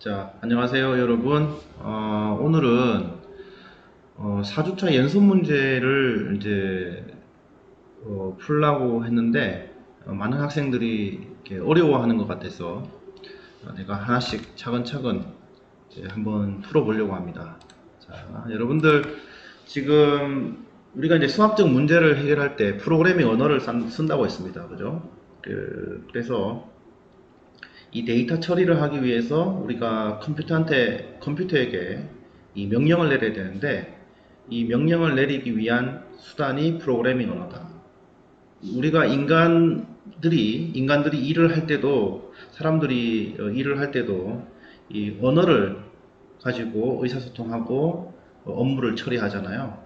자, 안녕하세요, 여러분. 오늘은 4주차 연속 문제를 이제 풀라고 했는데 많은 학생들이 이렇게 어려워하는 것 같아서 내가 하나씩 차근차근 이제 한번 풀어보려고 합니다. 자, 여러분들 지금 우리가 이제 수학적 문제를 해결할 때 프로그래밍 언어를 쓴다고 했습니다. 그죠? 그래서 이 데이터 처리를 하기 위해서 우리가 컴퓨터에게 이 명령을 내려야 되는데, 이 명령을 내리기 위한 수단이 프로그래밍 언어다. 우리가 인간들이 일을 할 때도, 사람들이 일을 할 때도 이 언어를 가지고 의사소통하고 업무를 처리하잖아요.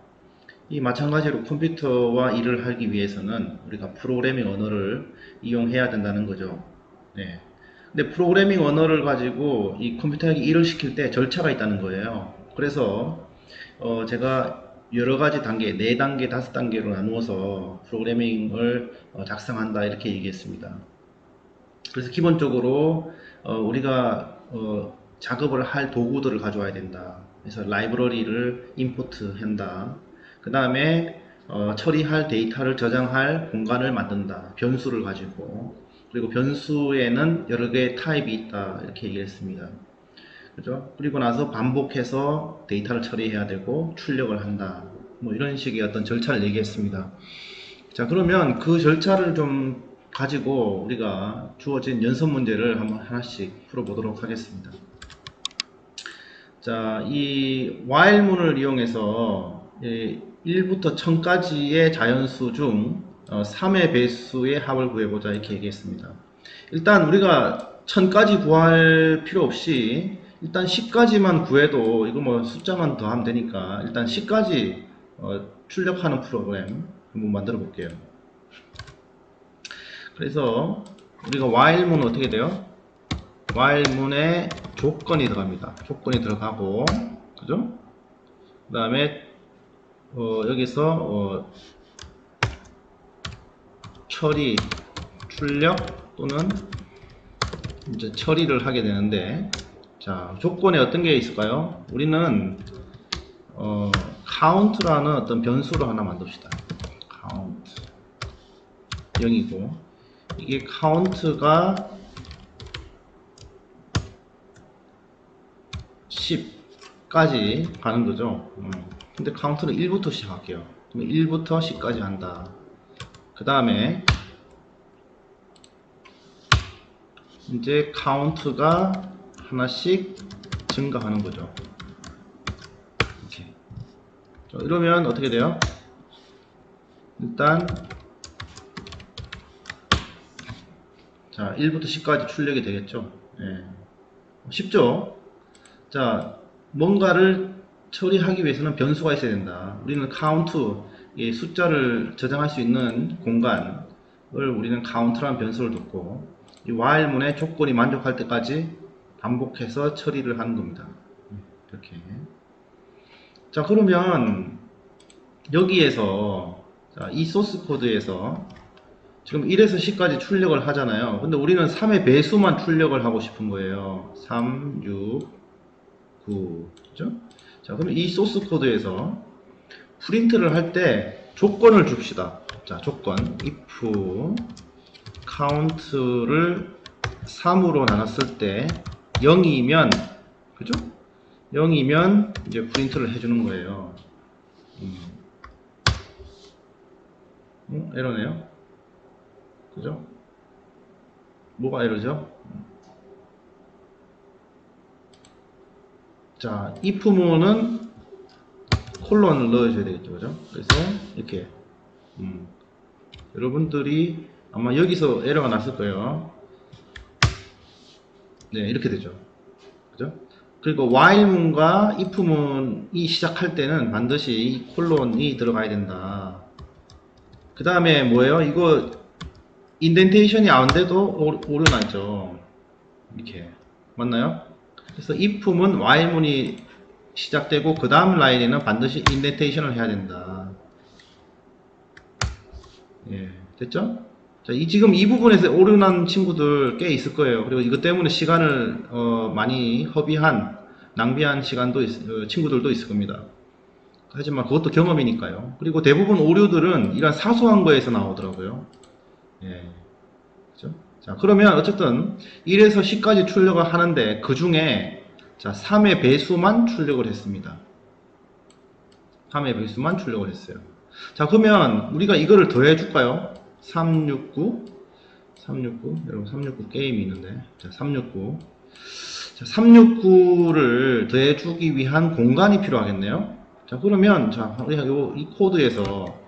이 마찬가지로 컴퓨터와 일을 하기 위해서는 우리가 프로그래밍 언어를 이용해야 된다는 거죠. 네. 근데 프로그래밍 언어를 가지고 이 컴퓨터에게 일을 시킬 때 절차가 있다는 거예요. 그래서 제가 여러 가지 단계, 4단계, 5단계로 나누어서 프로그래밍을 작성한다 이렇게 얘기했습니다. 그래서 기본적으로 우리가 작업을 할 도구들을 가져와야 된다. 그래서 라이브러리를 임포트 한다. 그 다음에 처리할 데이터를 저장할 공간을 만든다. 변수를 가지고. 그리고 변수에는 여러 개의 타입이 있다. 이렇게 얘기했습니다. 그죠? 그리고 나서 반복해서 데이터를 처리해야 되고 출력을 한다. 뭐 이런 식의 어떤 절차를 얘기했습니다. 자, 그러면 그 절차를 좀 가지고 우리가 주어진 연습 문제를 한번 하나씩 풀어보도록 하겠습니다. 자, 이 while문을 이용해서 1부터 1000까지의 자연수 중 3의 배수의 합을 구해보자 이렇게 얘기했습니다. 일단 우리가 1000까지 구할 필요 없이 일단 10까지만 구해도 이거 뭐 숫자만 더하면 되니까 일단 10까지 출력하는 프로그램 한번 만들어 볼게요. 그래서 우리가 while문은 어떻게 돼요? while문에 조건이 들어갑니다. 조건이 들어가고, 그죠? 그 다음에 여기서 처리, 출력 또는 이제 처리를 하게 되는데, 자, 조건에 어떤 게 있을까요? 우리는 count라는 어떤 변수를 하나 만듭시다. count 0이고, 이게 count가 10까지 가는 거죠. 근데 카운트는 1부터 시작할게요. 그럼 1부터 10까지 한다. 그 다음에 이제 카운트가 하나씩 증가하는 거죠. 이렇게. 자, 이러면 어떻게 돼요? 일단 자, 1부터 10까지 출력이 되겠죠. 예. 쉽죠? 자, 뭔가를 처리하기 위해서는 변수가 있어야 된다. 우리는 count, 이 숫자를 저장할 수 있는 공간을 우리는 count라는 변수를 뒀고, 이 while문의 조건이 만족할 때까지 반복해서 처리를 하는 겁니다. 이렇게. 자, 그러면 여기에서 자, 이 소스 코드에서 지금 1에서 10까지 출력을 하잖아요. 근데 우리는 3의 배수만 출력을 하고 싶은 거예요. 3, 6, 9. 그죠? 자, 그럼 이 소스 코드에서 프린트를 할 때 조건을 줍시다. 자, 조건. if count를 3으로 나눴을 때 0이면, 그죠? 0이면 이제 프린트를 해주는 거예요. 에러네요. 그죠? 뭐가 에러죠? 자, if문은 콜론을 넣어줘야 되겠죠. 그죠? 그래서 이렇게 여러분들이 아마 여기서 에러가 났을 거예요. 네, 이렇게 되죠. 그죠? 그리고 while문과 if문이 시작할 때는 반드시 이 콜론이 들어가야 된다. 그 다음에 뭐예요? 이거 인덴테이션이 안 돼도 오류나죠. 이렇게. 맞나요? 그래서 if문 while문이 시작되고 그 다음 라인에는 반드시 인덴테이션을 해야 된다. 예, 됐죠? 자, 지금 이 부분에서 오류난 친구들 꽤 있을 거예요. 그리고 이것 때문에 시간을 많이 낭비한 친구들도 있을 겁니다. 하지만 그것도 경험이니까요. 그리고 대부분 오류들은 이런 사소한 거에서 나오더라고요. 예. 그죠? 자, 그러면 어쨌든 1에서 10까지 출력을 하는데 그 중에 자, 3의 배수만 출력을 했습니다. 3의 배수만 출력을 했어요. 자, 그러면 우리가 이거를 더해 줄까요? 369 여러분 369 게임이 있는데 자, 369 자, 369를 더해 주기 위한 공간이 필요하겠네요. 자, 그러면 자, 우리가 이 코드에서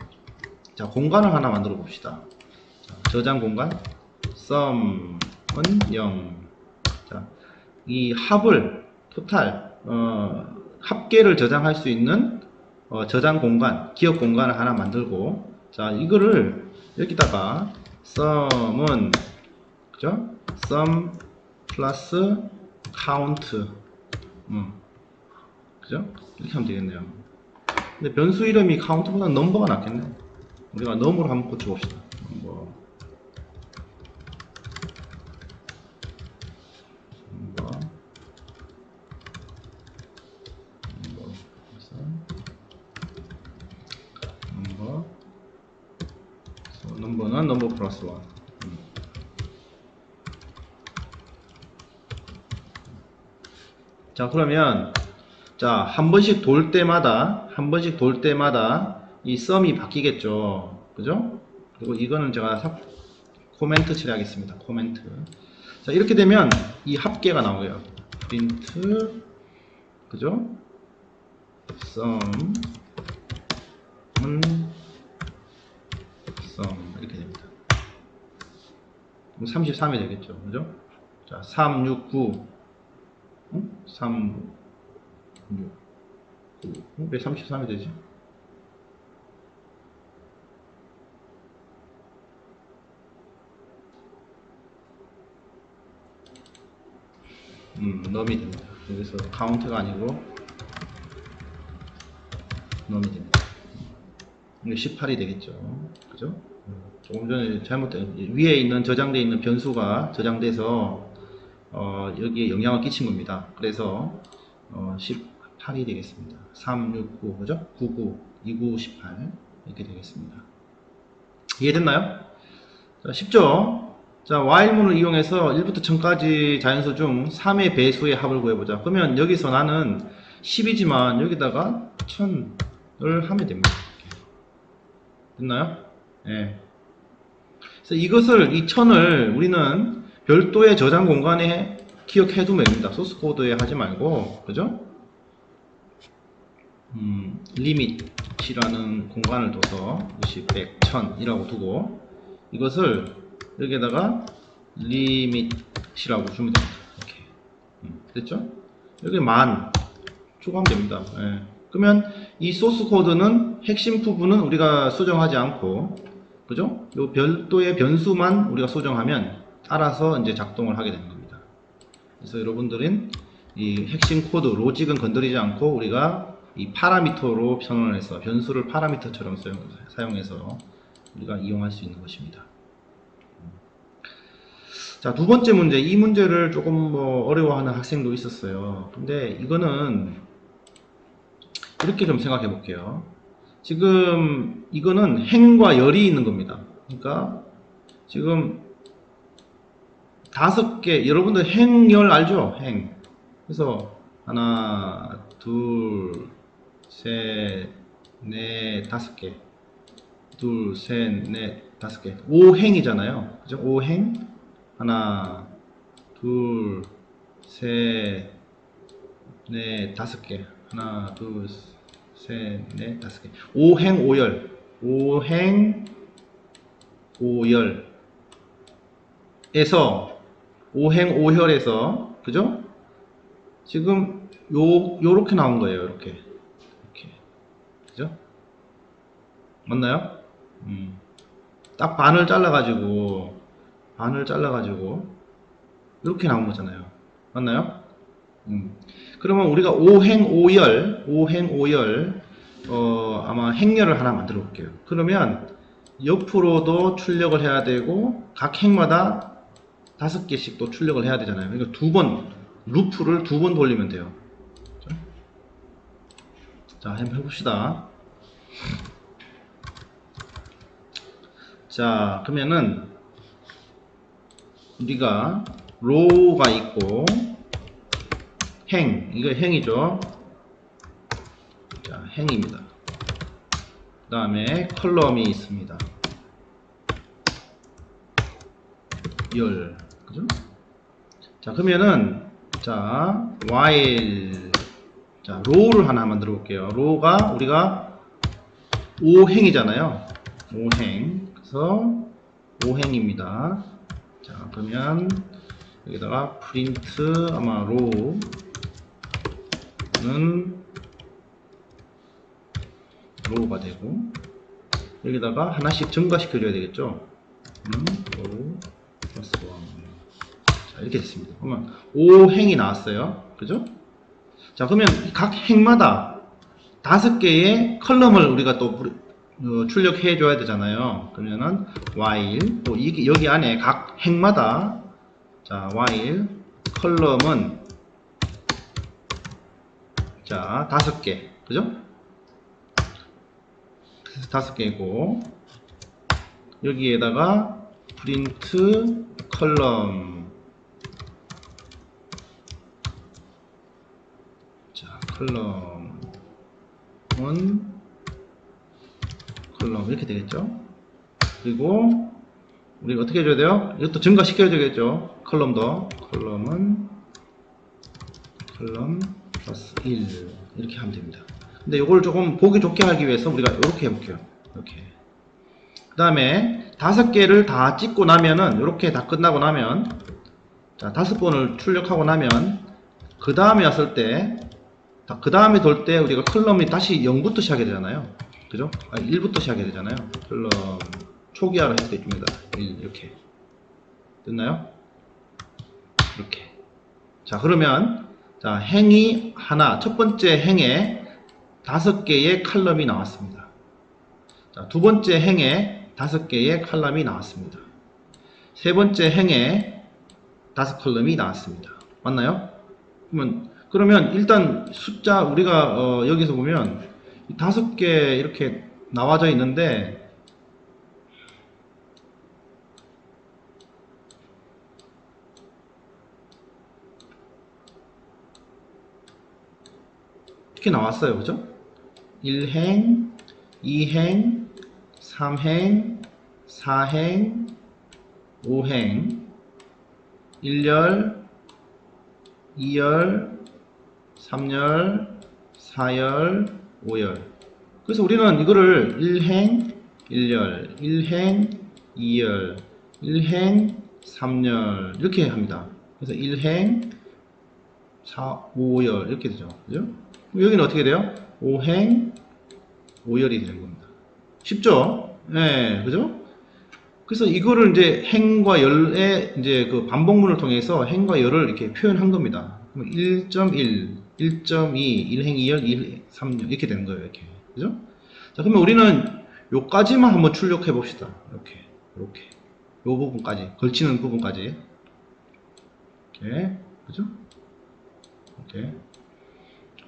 자, 공간을 하나 만들어 봅시다. 자, 저장 공간 sum은 0. 자, 이 합을 토탈 합계를 저장할 수 있는 저장 공간, 기억 공간을 하나 만들고 자, 이거를 여기다가 sum은 그죠? sum 플러스 count 그죠? 이렇게 하면 되겠네요. 근데 변수 이름이 count보다 number가 낫겠네. 우리가 num으로 한번 고쳐봅시다. 넘버는 넘버 플러스 1. 자, 그러면 자, 한 번씩 돌 때마다 이 썸이 바뀌겠죠. 그죠? 그리고 이거는 제가 코멘트 처리하겠습니다. 코멘트. 자, 이렇게 되면 이 합계가 나오고요. print 그죠? 썸은 이렇게 됩니다. 그럼 33이 되겠죠. 그죠? 자, 369 왜 33이 되지? 넘이 됩니다. 여기서 카운트가 아니고 넘이 됩니다. 이게 18이 되겠죠. 그죠? 조금 전에 잘못된 위에 있는 저장되어 있는 변수가 저장돼서 여기에 영향을 끼친 겁니다. 그래서 18이 되겠습니다. 369 그죠? 99 29 18 이렇게 되겠습니다. 이해됐나요? 자, 쉽죠? 자, while문을 이용해서 1부터 1000까지 자연수 중 3의 배수의 합을 구해보자. 그러면 여기서 나는 10이지만 여기다가 1000을 하면 됩니다. 됐나요? 예. 그래서 이 1000을 우리는 별도의 저장 공간에 기억해 두면 됩니다. 소스 코드에 하지 말고, 그죠? limit이라는 공간을 둬서 50, 100, 1000이라고 두고 이것을 여기에다가 limit이라고 주면 됩니다. 이렇게. 됐죠? 여기 만 추가하면 됩니다. 예. 그러면 이 소스 코드는 핵심 부분은 우리가 수정하지 않고, 그죠? 요 별도의 변수만 우리가 수정하면 알아서 이제 작동을 하게 되는 겁니다. 그래서 여러분들은 이 핵심 코드, 로직은 건드리지 않고 우리가 이 파라미터로 변환해서 변수를 파라미터처럼 사용해서 우리가 이용할 수 있는 것입니다. 자, 두 번째 문제. 이 문제를 조금 어려워하는 학생도 있었어요. 근데 이거는 이렇게 좀 생각해 볼게요. 지금 이거는 행과 열이 있는 겁니다. 그러니까 지금 5개, 여러분들 행열 알죠? 행. 그래서 하나, 둘, 셋, 넷, 5개. 둘, 셋, 넷, 5개. 5행이잖아요. 그죠? 5행. 하나, 둘, 셋, 넷, 5개. 하나, 둘, 셋, 넷, 5개. 5행 5열. 5행 5열에서 5행 5혈에서 그죠? 지금 요렇게 나온 거예요. 이렇게 그죠? 맞나요? 딱 반을 잘라가지고 이렇게 나온 거잖아요. 맞나요? 그러면 우리가 5행 5열 아마 행렬을 하나 만들어 볼게요. 그러면 옆으로도 출력을 해야 되고 각 행마다 5개씩 또 출력을 해야 되잖아요. 그러니까 루프를 2번 돌리면 돼요. 자, 한번 해봅시다. 자, 그러면은 우리가 row가 있고 이거 행이죠. 자, 행입니다. 그 다음에 컬럼이 있습니다. 그죠? 자, 그러면은 자, while 자, row를 하나 만들어 볼게요. row가 우리가 5행이잖아요. 5행. 그래서 5행입니다. 자, 그러면 여기다가 print 아마 row는 row가 되고 여기다가 하나씩 증가시켜 줘야 되겠죠. row 플러스 1. 자, 이렇게 됐습니다. 그러면 5행이 나왔어요. 그죠? 자, 그러면 각 행마다 5개의 컬럼을 우리가 또 출력해 줘야 되잖아요. 그러면은 while 또 여기 안에 각 행마다 자, while 컬럼은 자, 5개. 그죠? 그래서 5개고 여기에다가 print 컬럼 자, 컬럼 이렇게 되겠죠. 그리고 우리가 어떻게 해줘야 돼요? 이것도 증가시켜야 되겠죠. 컬럼은 컬럼 플러스 1 이렇게 하면 됩니다. 근데 이걸 조금 보기 좋게 하기 위해서 우리가 이렇게 해볼게요. 이렇게. 그 다음에 5개를 다 찍고 나면은 이렇게 다 끝나고 나면 자, 5번을 출력하고 나면 그 다음에 왔을 때 그 다음에 돌 때 우리가 컬럼이 다시 0부터 시작이 되잖아요. 그죠? 1부터 시작이 되잖아요. 컬럼 초기화를 했을 때 있습니다. 1 이렇게 됐나요? 이렇게. 자, 그러면 자, 행이 하나, 첫 번째 행에 5개의 칼럼이 나왔습니다. 자, 두 번째 행에 5개의 칼럼이 나왔습니다. 세 번째 행에 5컬럼이 나왔습니다. 맞나요? 그러면 일단 숫자 우리가 여기서 보면 5개 이렇게 나와져 있는데 이렇게 나왔어요. 그죠? 1행, 2행, 3행, 4행, 5행, 1열, 2열, 3열, 4열, 5열. 그래서 우리는 이거를 1행, 1열, 1행, 2열, 1행, 3열 이렇게 합니다. 그래서 1행, 4, 5열 이렇게 되죠. 그죠? 여기는 어떻게 돼요? 5행, 5열이 되는 겁니다. 쉽죠? 네, 그죠? 그래서 이거를 이제 행과 열의 이제 그 반복문을 통해서 행과 열을 이렇게 표현한 겁니다. 1.1, 1.2, 1행 2열, 1행 3열 이렇게 되는 거예요. 이렇게. 그죠? 자, 그러면 우리는 요까지만 한번 출력해 봅시다. 이렇게. 요 부분까지. 걸치는 부분까지. 이렇게. 그죠? 이렇게.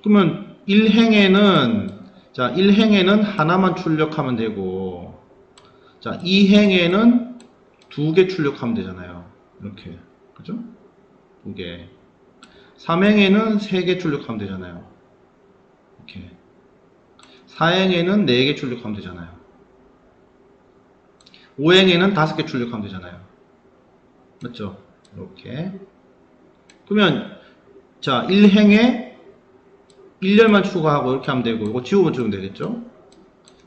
그러면 1행에는 자, 1행에는 하나만 출력하면 되고 자, 2행에는 2개 출력하면 되잖아요. 이렇게. 그죠? 2개. 3행에는 3개 출력하면 되잖아요. 이렇게. 4행에는 4개 출력하면 되잖아요. 5행에는 5개 출력하면 되잖아요. 맞죠? 이렇게. 그러면 자, 1행에 1열만 추가하고 이렇게 하면 되고 이거 지워주면 되겠죠?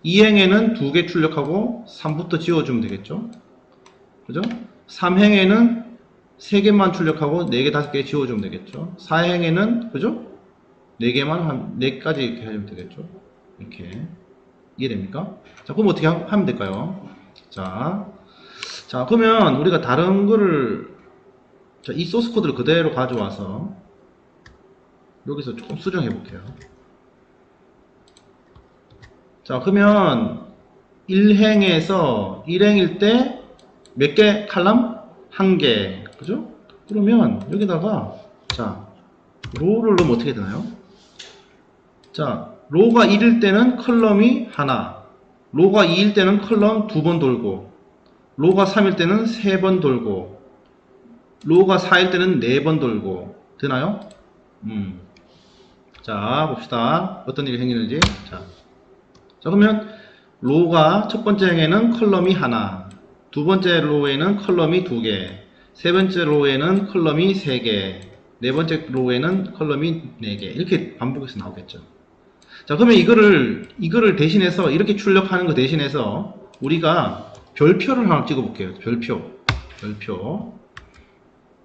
2행에는 2개 출력하고 3부터 지워주면 되겠죠? 그죠? 3행에는 3개만 출력하고 4개, 5개 지워주면 되겠죠? 4행에는 그죠? 4개만 4가지 이렇게 하면 되겠죠? 이렇게 이해됩니까? 자, 그럼 어떻게 하면 될까요? 자, 그러면 우리가 다른 거를 자, 이 소스 코드를 그대로 가져와서 여기서 조금 수정해 볼게요. 자, 그러면 1행에서 1행일 때 몇 개 칼럼? 1개. 그죠? 그러면 여기다가 자 로우를 넣으면 어떻게 되나요? 자 로우가 1일 때는 컬럼이 하나, 로우가 2일 때는 컬럼 2번 돌고, 로우가 3일 때는 3번 돌고, 로우가 4일 때는 4번 돌고. 되나요? 자 봅시다. 어떤 일이 생기는지. 자 그러면 로우가 첫 번째 행에는 컬럼이 하나, 두 번째 로우에는 컬럼이 2개, 세 번째 로우에는 컬럼이 3개, 네 번째 로우에는 컬럼이 4개. 이렇게 반복해서 나오겠죠. 자 그러면 이거를 대신해서 이렇게 출력하는 거 대신해서 우리가 별표를 하나 찍어 볼게요. 별표.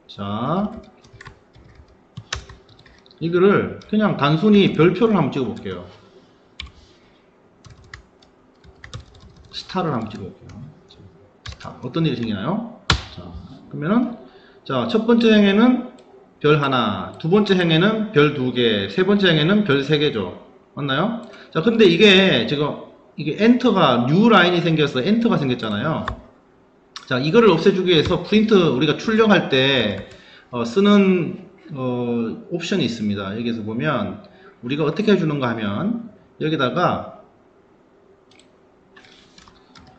자 이거를 그냥 단순히 별표를 한번 찍어 볼게요. 스타를 한번 찍어 볼게요. 스타. 어떤 일이 생기나요? 자 그러면은 자 첫 번째 행에는 별 하나, 두 번째 행에는 별 2개, 세 번째 행에는 별 3개죠. 맞나요? 자 근데 이게 지금 이게 엔터가 뉴 라인이 생겨서 엔터가 생겼잖아요. 자 이거를 없애주기 위해서 프린트 우리가 출력할 때 쓰는 옵션이 있습니다. 여기서 보면 우리가 어떻게 해주는가 하면 여기다가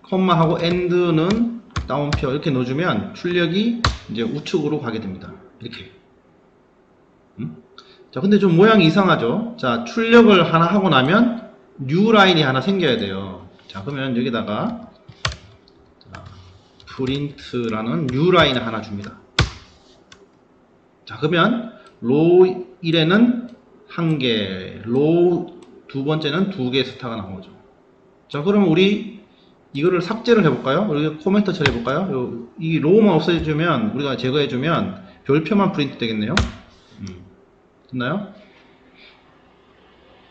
콤마하고 엔드는 다운표 이렇게 넣어주면 출력이 이제 우측으로 가게 됩니다. 이렇게. 자 근데 좀 모양이 이상하죠. 자 출력을 하나 하고 나면 뉴 라인이 하나 생겨야 돼요. 자 그러면 여기다가 자, 프린트라는 뉴 라인을 하나 줍니다. 자 그러면 로우 1에는 1개, 로우 두 번째는 2개 스타가 나오죠. 자 그러면 우리 이거를 삭제를 해볼까요? 우리가 코멘트 처리해볼까요? 이 로우만 없애주면 우리가 제거해주면 별표만 프린트 되겠네요. 됐나요?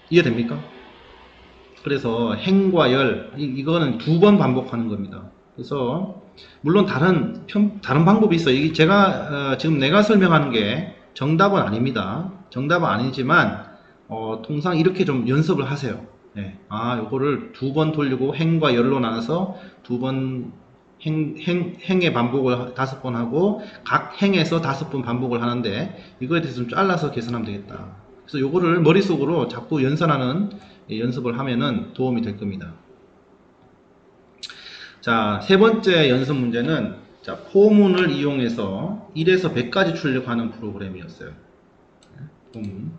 이해됩니까? 그래서 행과 열 이거는 2번 반복하는 겁니다. 그래서 물론 다른 방법이 있어요. 이게 제가 지금 내가 설명하는 게 정답은 아닙니다. 정답은 아니지만 통상 이렇게 좀 연습을 하세요. 네. 요거를 2번 돌리고 행과 열로 나눠서 2번 행의 반복을 5번 하고 각 행에서 5번 반복을 하는데 이거에 대해서 좀 잘라서 계산하면 되겠다. 그래서 요거를 머릿속으로 자꾸 연산하는 연습을 하면은 도움이 될 겁니다. 자, 세 번째 연습 문제는 자, 포문을 이용해서 1에서 100까지 출력하는 프로그램이었어요. 포문.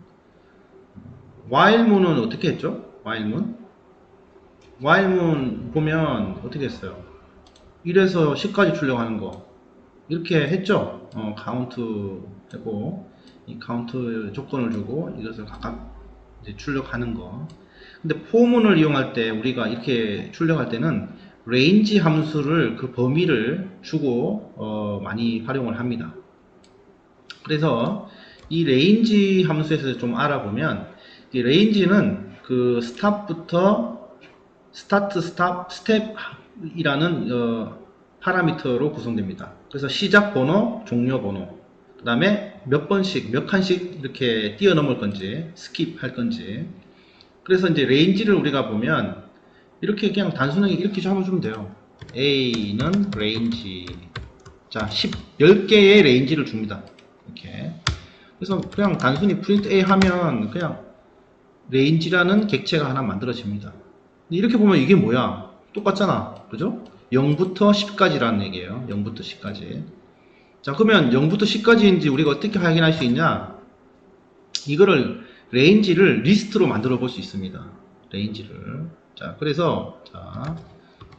while문은 어떻게 했죠? while문 보면 어떻게 했어요? 1에서 10까지 출력하는 거 이렇게 했죠. 카운트 하고 이 카운트 조건을 주고 이것을 각각 이제 출력하는 거. 근데 포문을 이용할 때 우리가 이렇게 출력할 때는 range 함수를 그 범위를 주고 많이 활용을 합니다. 그래서 이 range 함수에서 좀 알아보면 이 range는 그 스탑부터 스타트 스탑 스텝이라는 파라미터로 구성됩니다. 그래서 시작 번호, 종료 번호, 그 다음에 몇 번씩, 몇 칸씩 이렇게 뛰어넘을 건지, 스킵할 건지. 그래서 이제 레인지를 우리가 보면 이렇게 그냥 단순하게 이렇게 잡아주면 돼요. A는 레인지. 자, 10개의 레인지를 줍니다. 이렇게. 그래서 그냥 단순히 print A 하면 그냥 레인지라는 객체가 하나 만들어집니다. 이렇게 보면 이게 뭐야? 똑같잖아. 그죠? 0부터 10까지라는 얘기예요. 0부터 10까지. 자, 그러면 0부터 10까지인지 우리가 어떻게 확인할 수 있냐? 이거를 레인지를 리스트로 만들어 볼 수 있습니다. 레인지를. 자, 그래서 자,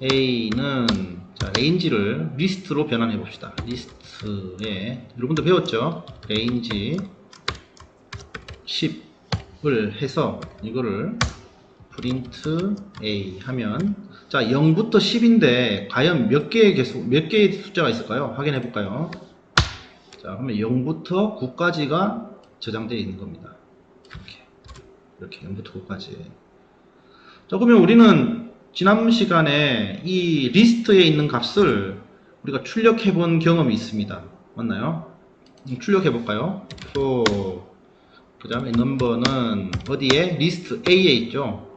A는 자, 레인지를 리스트로 변환해 봅시다. 리스트에 여러분도 배웠죠? 레인지 10을 해서 이거를 print A 하면 자 0부터 10인데 과연 몇 개의 숫자가 있을까요? 확인해 볼까요? 자 그러면 0부터 9까지가 저장되어 있는 겁니다. 이렇게 0부터 9까지. 자 그러면 우리는 지난 시간에 이 리스트에 있는 값을 우리가 출력해 본 경험이 있습니다. 맞나요? 출력해 볼까요? 그 다음에 넘버는 어디에? 리스트 A에 있죠.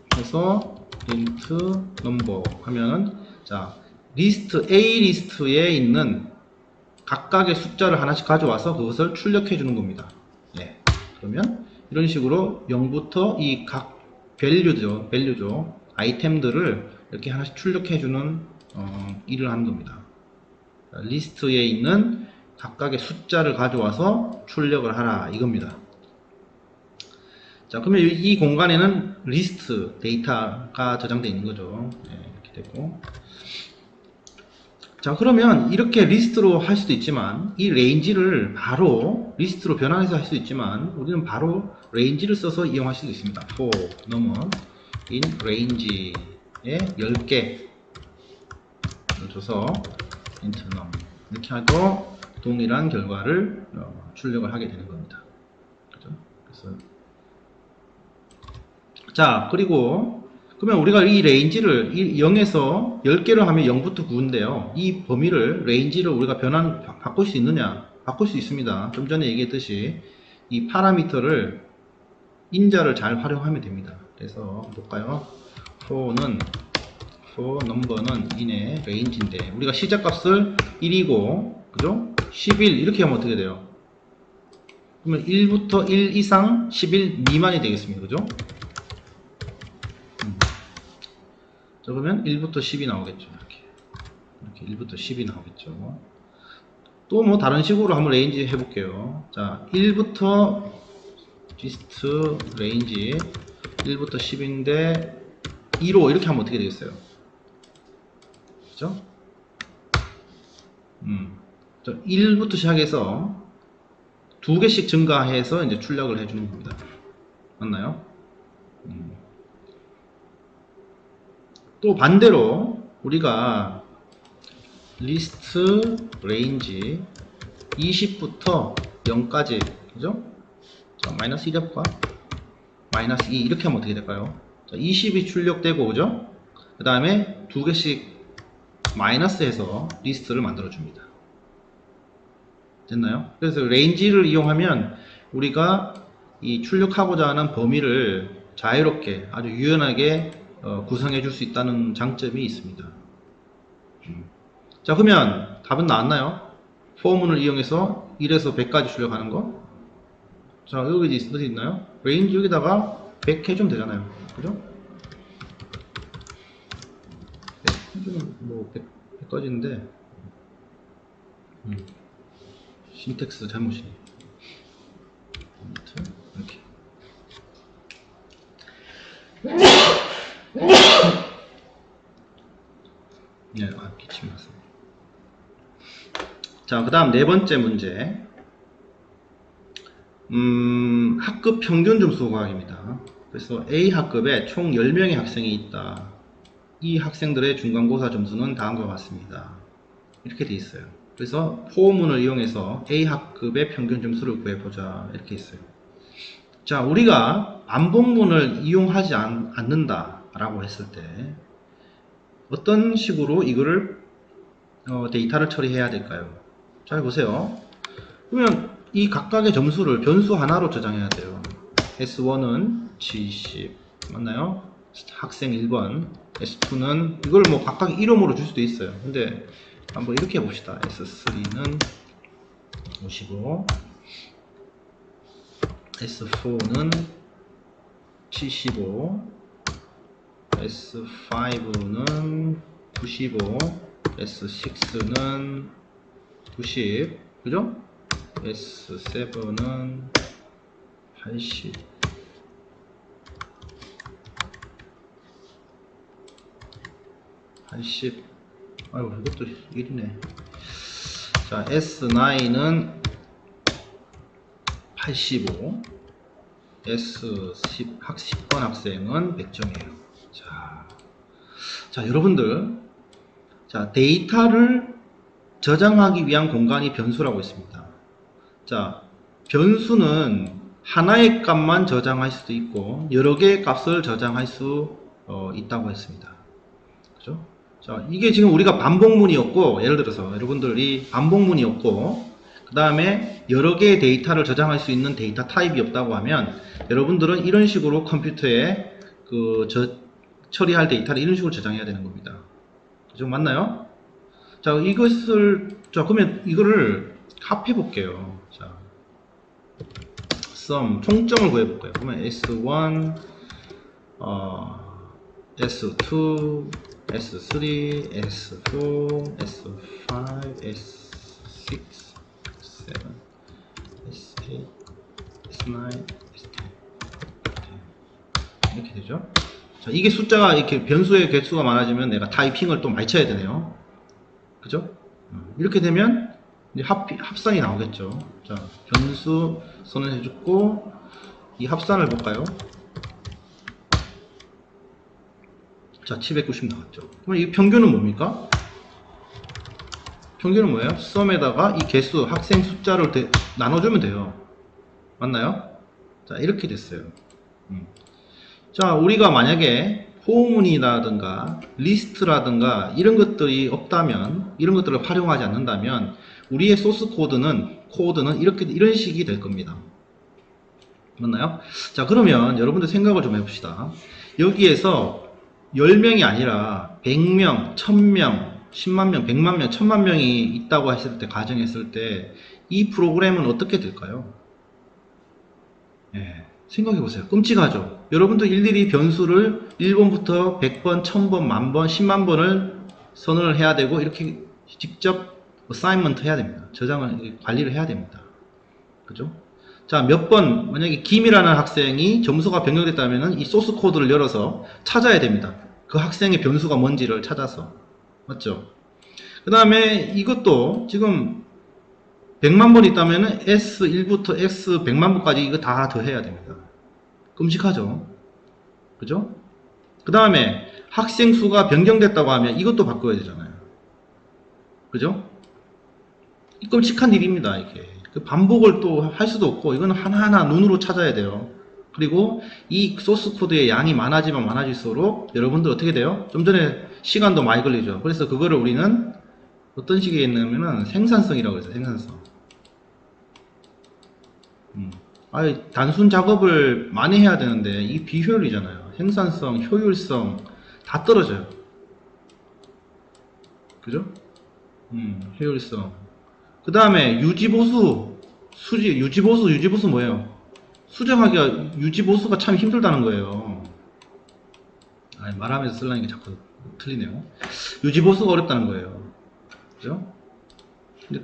그래서 int number 하면은 자 리스트 A 리스트에 있는 각각의 숫자를 하나씩 가져와서 그것을 출력해 주는 겁니다. 예. 그러면 이런 식으로 0부터 이 각 밸류죠. 아이템들을 이렇게 하나씩 출력해 주는 일을 하는 겁니다. 리스트에 있는 각각의 숫자를 가져와서 출력을 하라 이겁니다. 자, 그러면 이 공간에는 리스트 데이터가 저장되어 있는 거죠. 네, 이렇게 되고. 자, 그러면 이렇게 리스트로 할 수도 있지만 이 레인지를 바로 리스트로 변환해서 할 수도 있지만 우리는 바로 레인지를 써서 이용할 수도 있습니다. for num in range에 10개 줘서 int num 이렇게 하고 동일한 결과를 출력을 하게 되는 겁니다. 그죠? 그래서 자, 그리고 그러면 우리가 이 레인지를 0에서 10개를 하면 0부터 9인데요. 이 범위를 레인지를 우리가 바꿀 수 있느냐? 바꿀 수 있습니다. 좀 전에 얘기했듯이 이 파라미터를 인자를 잘 활용하면 됩니다. 그래서 볼까요? for number는 in의 range인데 우리가 시작값을 1이고 그죠? 11 이렇게 하면 어떻게 돼요? 그러면 1부터 1 이상 11 미만이 되겠습니다. 그죠? 자, 그러면 1부터 10이 나오겠죠. 이렇게 1부터 10이 나오겠죠. 또 뭐 다른 식으로 한번 레인지 해볼게요. 자, 1부터 gist 레인지 1부터 10인데 2로 이렇게 하면 어떻게 되겠어요? 그죠? 1부터 시작해서 2개씩 증가해서 이제 출력을 해주는 겁니다. 맞나요? 또 반대로 우리가 리스트 레인지 20부터 0까지 그죠? 자, 마이너스 1 해볼까? 마이너스 2 이렇게 하면 어떻게 될까요? 자, 20이 출력되고 그죠? 그 다음에 2개씩 마이너스 해서 리스트를 만들어 줍니다. 됐나요? 그래서 레인지를 이용하면 우리가 이 출력하고자 하는 범위를 자유롭게 아주 유연하게 구성해 줄 수 있다는 장점이 있습니다. 자, 그러면 답은 나왔나요? 포문을 이용해서 1에서 100까지 출력하는 거. 자, 여기 어디 있나요? 레인지 여기다가 100 해주면 되잖아요. 그죠? 100 해주면 뭐 100까지인데 신텍스 잘못이네. 이렇게. 네, 기침 났습니다. 자, 그 다음 네 번째 문제. 학급 평균 점수 구하기입니다. 그래서 A 학급에 총 10명의 학생이 있다. 이 학생들의 중간고사 점수는 다음과 같습니다. 이렇게 돼 있어요. 그래서 포문을 이용해서 A 학급의 평균 점수를 구해보자. 이렇게 있어요. 자, 우리가 반복문을 이용하지 않는다 라고 했을 때 어떤 식으로 이거를 데이터를 처리해야 될까요? 잘 보세요. 그러면 이 각각의 점수를 변수 하나로 저장해야 돼요. S1은 70 맞나요? 학생 1번 S2는 이걸 뭐 각각 이름으로 줄 수도 있어요. 근데 한번 이렇게 해봅시다. S3는 55 S4는 75 S5는 95 S6는 90 그죠? S7은 80 80 아이고 이것도 1이네. 자, S9은 85 S10 10번 학생은 100점이에요. 자, 여러분들 자, 데이터를 저장하기 위한 공간이 변수라고 있습니다. 자, 변수는 하나의 값만 저장할 수도 있고 여러 개의 값을 저장할 수 있다고 했습니다. 그죠? 자, 이게 지금 우리가 반복문이었고 예를 들어서 여러분들이 반복문이었고 그 다음에 여러 개의 데이터를 저장할 수 있는 데이터 타입이 없다고 하면 여러분들은 이런 식으로 컴퓨터에 처리할 데이터를 이런 식으로 저장해야 되는 겁니다. 그죠? 맞나요? 자, 자, 그러면 이거를 합해 볼게요. 자, sum, 총점을 구해 볼까요? 그러면 S1, S2, S3, S4, S5, S6, S7, S8, S9, S10. 이렇게 되죠. 자, 이게 숫자가 이렇게 변수의 개수가 많아지면 내가 타이핑을 또 많이 쳐야 되네요. 그죠? 이렇게 되면 이제 합산이 나오겠죠. 자, 변수 선언해줬고, 이 합산을 볼까요? 자, 790 나왔죠. 그럼 이 평균은 뭡니까? 평균은 뭐예요? sum에다가 이 개수, 학생 숫자를 나눠주면 돼요. 맞나요? 자, 이렇게 됐어요. 자, 우리가 만약에 포문이라든가 리스트라든가 이런 것들이 없다면, 이런 것들을 활용하지 않는다면 우리의 소스 코드는 이런 식이 될 겁니다. 맞나요? 자, 그러면 여러분들 생각을 좀 해봅시다. 여기에서 10명이 아니라 100명, 1000명, 10만 명, 100만 명, 1000만 명이 있다고 했을 때, 가정했을 때 이 프로그램은 어떻게 될까요? 예, 생각해보세요. 끔찍하죠? 여러분도 일일이 변수를 1번부터 100번, 1000번, 만번, 10만 번을 선언을 해야 되고 이렇게 직접 어사이먼트 해야 됩니다. 저장을, 관리를 해야 됩니다. 그죠? 자, 몇 번, 만약에 김이라는 학생이 점수가 변경됐다면 이 소스 코드를 열어서 찾아야 됩니다. 그 학생의 변수가 뭔지를 찾아서. 맞죠? 그 다음에 이것도 지금 100만 번 있다면 S1부터 S100만 번까지 이거 다 더해야 됩니다. 끔찍하죠? 그죠? 그 다음에 학생 수가 변경됐다고 하면 이것도 바꿔야 되잖아요. 그죠? 끔찍한 일입니다, 이게. 그 반복을 또 할 수도 없고, 이건 하나하나 눈으로 찾아야 돼요. 그리고 이 소스 코드의 양이 많아지면 많아질수록 여러분들 어떻게 돼요? 좀 전에 시간도 많이 걸리죠. 그래서 그거를 우리는 어떤 식에 있냐면은 생산성이라고 해서 생산성. 단순 작업을 많이 해야 되는데 이 비효율이잖아요. 생산성, 효율성 다 떨어져요. 그죠? 효율성. 그 다음에 유지보수, 유지보수 뭐예요? 수정하기가, 유지보수가 참 힘들다는 거예요. 말하면서 쓰려니까 자꾸 틀리네요. 유지보수가 어렵다는 거예요. 그죠?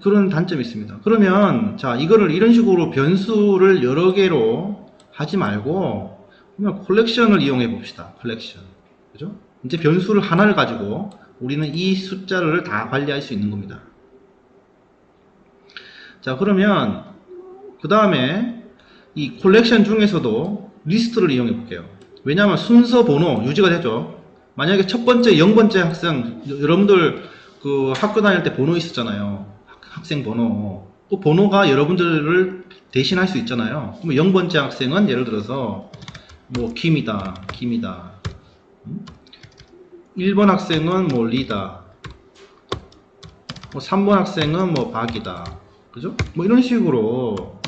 그런 단점이 있습니다. 그러면, 자, 이거를 이런 식으로 변수를 여러 개로 하지 말고, 그냥 콜렉션을 이용해 봅시다. 콜렉션. 그죠? 이제 변수를 하나를 가지고 우리는 이 숫자를 다 관리할 수 있는 겁니다. 자, 그러면 그 다음에 이 콜렉션 중에서도 리스트를 이용해 볼게요. 왜냐하면 순서 번호 유지가 되죠. 만약에 첫 번째 0번째 학생, 여러분들 그 학교 다닐 때 번호 있었잖아요. 학생 번호. 그 번호가 여러분들을 대신할 수 있잖아요. 그럼 0번째 학생은 예를 들어서 뭐 김이다. 1번 학생은 뭐 리다. 뭐 3번 학생은 뭐 박이다. 그죠? 뭐 이런 식으로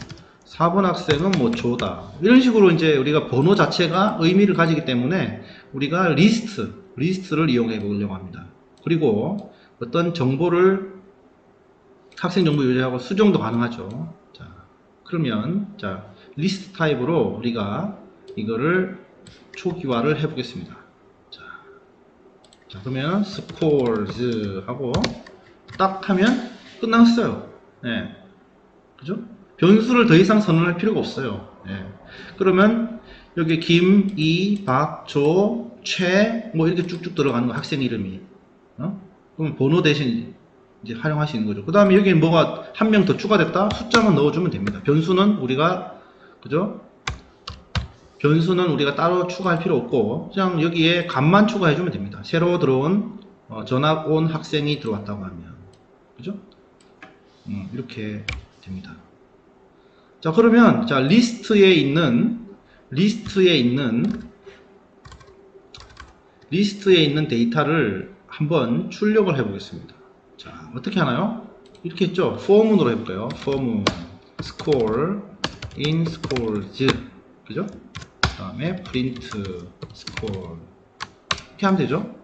4번 학생은 뭐 조다. 이런 식으로 이제 우리가 번호 자체가 의미를 가지기 때문에 우리가 리스트를 이용해 보려고 합니다. 그리고 어떤 정보를 학생 정보 유지하고 수정도 가능하죠. 자, 그러면 자, 리스트 타입으로 우리가 이거를 초기화를 해 보겠습니다. 자, 그러면 scores 하고 딱 하면 끝났어요. 네. 그죠? 변수를 더 이상 선언할 필요가 없어요. 네. 그러면 여기 김, 이, 박, 조, 최, 뭐 이렇게 쭉쭉 들어가는 거, 학생 이름이. 그러면 번호 대신 이제 활용할 수 있는 거죠. 그 다음에 여기 뭐가 한 명 더 추가됐다? 숫자만 넣어주면 됩니다. 변수는 우리가, 그죠? 변수는 우리가 따로 추가할 필요 없고, 그냥 여기에 값만 추가해주면 됩니다. 새로 들어온, 전학 온 학생이 들어왔다고 하면. 그죠? 이렇게 됩니다. 자, 그러면, 자, 리스트에 있는 데이터를 한번 출력을 해 보겠습니다. 자, 어떻게 하나요? 이렇게 했죠? form으로 해볼까요? form, score, in scores. 그죠? 그 다음에 print score. 이렇게 하면 되죠.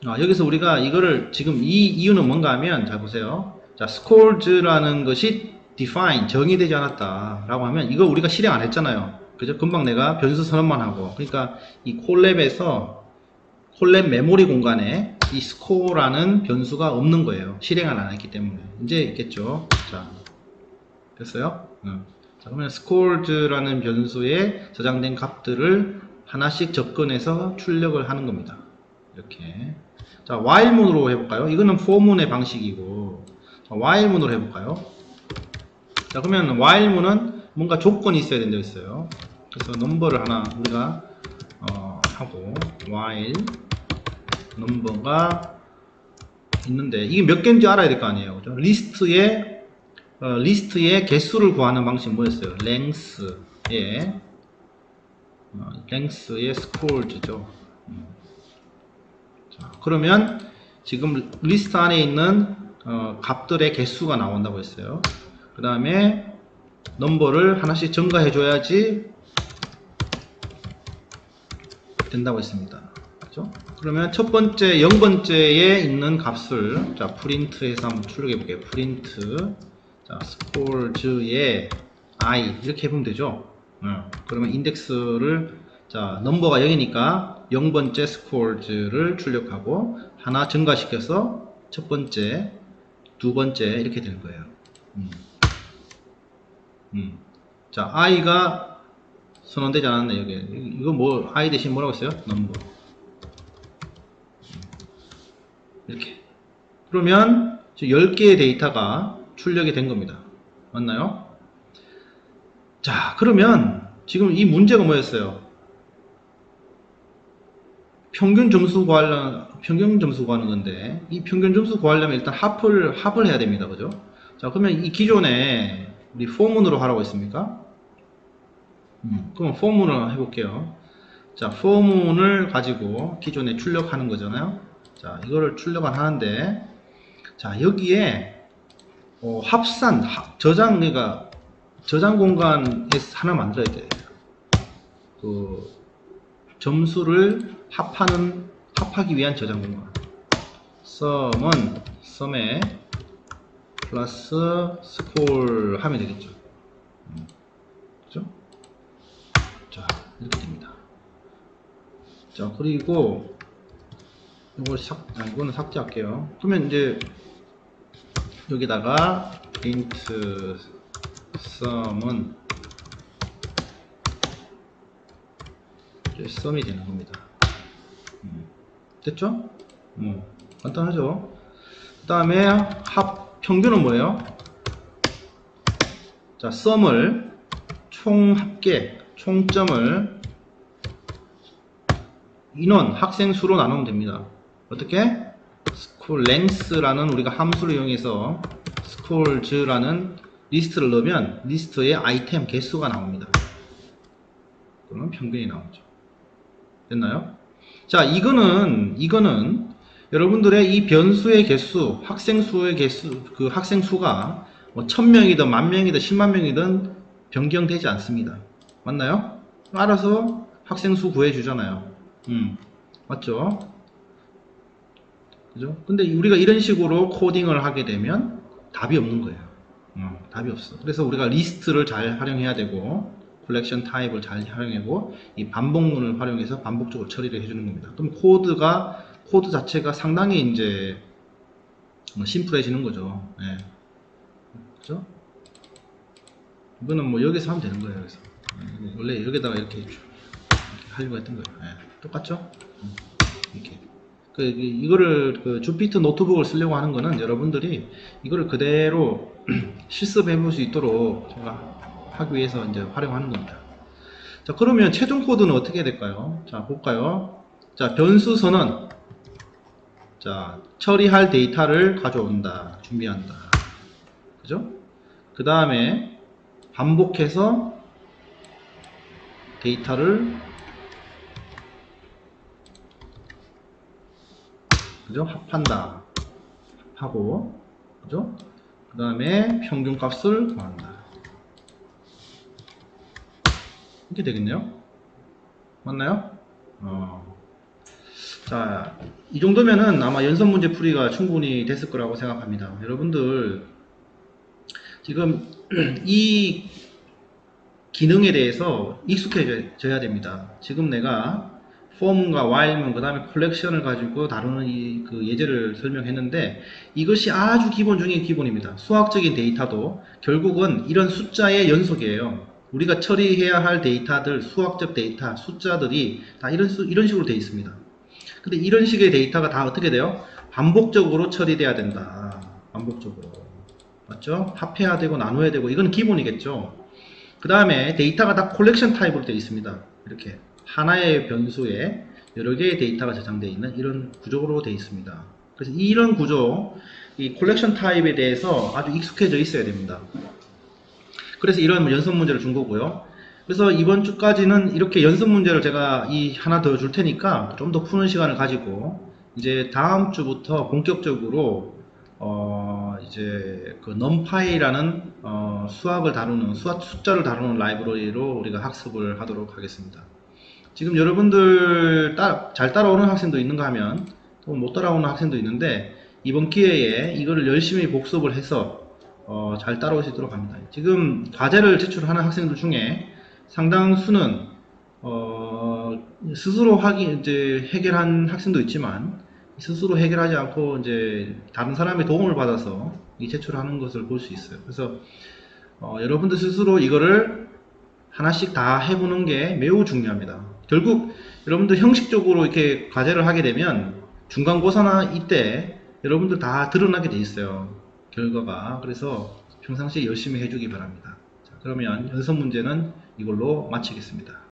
여기서 우리가 이거를 지금 이 이유는 뭔가 하면, 잘 보세요. 자, scores라는 것이 define, 정의되지 않았다 라고 하면 이거 우리가 실행 안 했잖아요. 그죠? 금방 내가 변수 선언만 하고. 그러니까 이 콜랩에서 콜랩 메모리 공간에 이 score라는 변수가 없는 거예요. 실행을 안 했기 때문에. 이제 있겠죠. 자, 됐어요? 자, 그러면 scores라는 변수에 저장된 값들을 하나씩 접근해서 출력을 하는 겁니다. 이렇게. 자, while문으로 해볼까요? 이거는 for문의 방식이고, 자, while문으로 해볼까요? 자, 그러면 while문은 뭔가 조건이 있어야 된다고 했어요. 그래서 넘버를 하나 우리가 하고 while 넘버가 있는데 이게 몇 개인지 알아야 될 거 아니에요. 그죠? 리스트의 개수를 구하는 방식이 뭐였어요? length의 scores죠. 자, 그러면 지금 리스트 안에 있는 값들의 개수가 나온다고 했어요. 그 다음에 넘버를 하나씩 증가해 줘야지 된다고 했습니다. 그렇죠? 그러면 첫 번째 0번째에 있는 값을 자 프린트해서 한번 출력해 볼게요. 프린트 자 scores의 i 이렇게 해보면 되죠. 그러면 인덱스를 자 넘버가 0이니까 0번째 scores를 출력하고 하나 증가시켜서 첫 번째, 두 번째 이렇게 되는 거예요. 자 i가 선언되지 않았네. 여기 이거 뭐 i 대신 뭐라고 했어요? 넘버 이렇게. 그러면 10개의 데이터가 출력이 된 겁니다. 맞나요? 자, 그러면 지금 이 문제가 뭐였어요? 평균 점수 구하는 건데, 이 평균 점수 구하려면 일단 합을 해야 됩니다. 그죠? 자, 그러면 이 기존에 우리 포문으로 하라고 했습니까? 그럼 포문을 해볼게요. 자, 포문을 가지고 기존에 출력하는 거잖아요. 자, 이거를 출력을 하는데, 자, 여기에 합산, 그러니까 저장 공간에서 하나 만들어야 돼요. 그 점수를 합하기 위한 저장 공간. sum에 플러스 score 하면 되겠죠. 그죠? 자, 이렇게 됩니다. 자, 그리고 이거는 삭제할게요. 그러면 이제 여기다가 print sum은 sum이 되는 겁니다. 됐죠? 간단하죠? 그 다음에 평균은 뭐예요? 자, sum을 총점을 인원, 학생 수로 나누면 됩니다. 어떻게? school length라는 우리가 함수를 이용해서 scores라는 리스트를 넣으면 리스트에 아이템 개수가 나옵니다. 그러면 평균이 나오죠. 됐나요? 자, 이거는 여러분들의 이 변수의 개수, 학생 수의 개수, 그 학생 수가 뭐 1000명이든 10,000명이든 100,000명이든 변경되지 않습니다. 맞나요? 알아서 학생 수 구해주잖아요. 맞죠? 그죠? 근데 우리가 이런 식으로 코딩을 하게 되면 답이 없는 거예요. 답이 없어. 그래서 우리가 리스트를 잘 활용해야 되고, 컬렉션 타입을 잘 활용하고, 이 반복문을 활용해서 반복적으로 처리를 해주는 겁니다. 그럼 코드 자체가 상당히 이제 심플해지는 거죠. 예. 그죠? 이거는 뭐 여기서 하면 되는 거예요. 그래서 원래 여기다가 이렇게 하려고 했던 거예요. 예. 똑같죠? 이렇게. 이거를 주피터 노트북을 쓰려고 하는 거는 여러분들이 이거를 그대로 실습해 볼 수 있도록 제가 하기 위해서 이제 활용하는 겁니다. 자, 그러면 최종 코드는 어떻게 될까요? 자, 볼까요? 자, 변수 선언. 자, 처리할 데이터를 가져온다. 준비한다. 그죠? 그 다음에 반복해서 데이터를 그죠? 합한다. 하고, 그죠? 그 다음에 평균 값을 구한다. 이렇게 되겠네요? 맞나요? 자, 이 정도면은 아마 연속 문제 풀이가 충분히 됐을 거라고 생각합니다. 여러분들 지금 이 기능에 대해서 익숙해져야 됩니다. 지금 내가 form과 while문 그 다음에 컬렉션을 가지고 다루는 그 예제를 설명했는데 이것이 아주 기본 중에 기본입니다. 수학적인 데이터도 결국은 이런 숫자의 연속이에요. 우리가 처리해야 할 데이터들, 수학적 데이터, 숫자들이 다 이런 식으로 되어 있습니다. 근데 이런 식의 데이터가 다 어떻게 돼요? 반복적으로 처리돼야 된다. 반복적으로. 맞죠? 합해야 되고 나눠야 되고 이건 기본이겠죠. 그 다음에 데이터가 다 콜렉션 타입으로 되어 있습니다. 이렇게 하나의 변수에 여러 개의 데이터가 저장되어 있는 이런 구조로 되어 있습니다. 그래서 이런 구조, 이 콜렉션 타입에 대해서 아주 익숙해져 있어야 됩니다. 그래서 이런 연습 문제를 준 거고요. 그래서 이번 주까지는 이렇게 연습 문제를 제가 하나 더 줄 테니까 좀 더 푸는 시간을 가지고 이제 다음 주부터 본격적으로 이제 그 numpy라는 수학을 다루는 숫자를 다루는 라이브러리로 우리가 학습을 하도록 하겠습니다. 지금 여러분들 잘 따라오는 학생도 있는가 하면 또 못 따라오는 학생도 있는데 이번 기회에 이거를 열심히 복습을 해서 잘 따라오시도록 합니다. 지금 과제를 제출하는 학생들 중에 상당수는 스스로 이제 해결한 학생도 있지만 스스로 해결하지 않고 이제 다른 사람의 도움을 받아서 이 제출하는 것을 볼 수 있어요. 그래서 여러분들 스스로 이거를 하나씩 다 해보는 게 매우 중요합니다. 결국 여러분들 형식적으로 이렇게 과제를 하게 되면 중간고사나 이때 여러분들 다 드러나게 돼 있어요. 결과가. 그래서 평상시에 열심히 해주기 바랍니다. 자, 그러면 연습 문제는 이걸로 마치겠습니다.